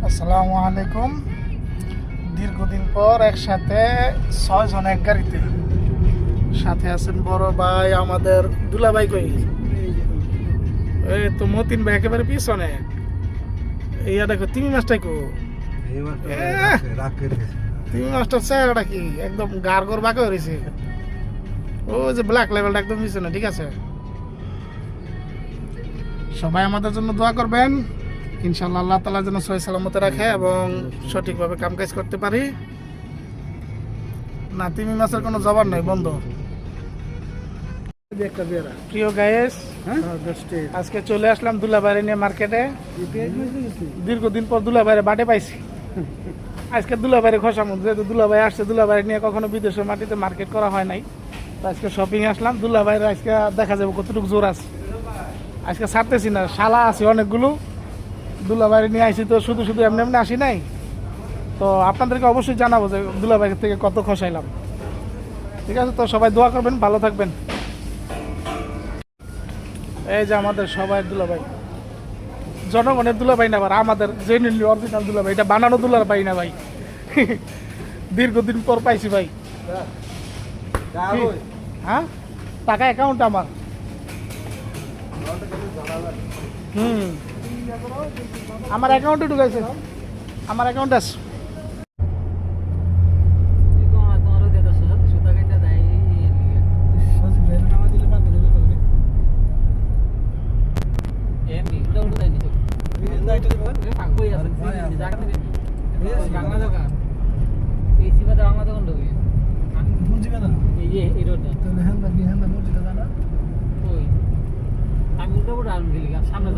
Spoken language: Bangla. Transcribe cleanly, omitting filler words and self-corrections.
আসসালামু আলাইকুম। দীর্ঘদিন পর একসাথে 6 জন এক গাড়িতে, সাথে আছেন বড় ভাই আমাদের দুলা ভাই। কই এই তো মতিন ভাই একেবারে পিছনে। এইয়া দেখো তিমি মাছটাই কো, তিমি মাছটার চেহারাটা কি একদম গারগর বাঁকা হয়েছে। ও যে ব্ল্যাক লেভেলটা একদম পিছনে। ঠিক আছে, সবাই আমাদের জন্য দোয়া করবেন। ইনশাআল্লাহ আল্লাহ তাআলা যেন সহি সালামতে রাখে এবং সঠিকভাবে কাম কাজ করতে পারি। না, তিমি মাছের কোনো জবাব নাই, বন্ধ। প্রিয় গায়েস, আজকে চলে আসলাম দুলাভাইরে নিয়ে মার্কেটে। দীর্ঘদিন পর দুলাভাইরে বাটে পাইছি। আজকে দুলাভাইরে খসাম, যেহেতু দুলাভাই আসছে, দুলাভাই নিয়ে কখনো বিদেশের মাটিতে মার্কেট করা হয় নাই, তো আজকে শপিং আসলাম। দুলাভাইরে আজকে দেখা যাবে কতটুকু জোর আছে। আজকে ছাড়তেছি না, শালা আছে অনেকগুলো। দুলাভাইরে নিয়ে আসি তো শুধু শুধু এমনি এমনি আসি নাই, তো আপনাদেরকে অবশ্যই জানাবো যে দুলাভাইয়ের থেকে কত খসাইলাম। ঠিক আছে, তো সবাই দোয়া করবেন, ভালো থাকবেন। এই যে আমাদের সবাই দুলাভাই, জনগণের দুলাভাই না, আবার আমাদের জেনুইনলি অরিজিনাল দুলাভাই। এটা বানানো দুলাভাই না ভাই, দীর্ঘদিন পর পাইছি ভাই। হ্যাঁ, টাকা অ্যাকাউন্ট আমার। আমার অ্যাকাউন্টে ঢুকাইছে, আমার অ্যাকাউন্ট আছে। আমি উল্টা পুল্টা সামনে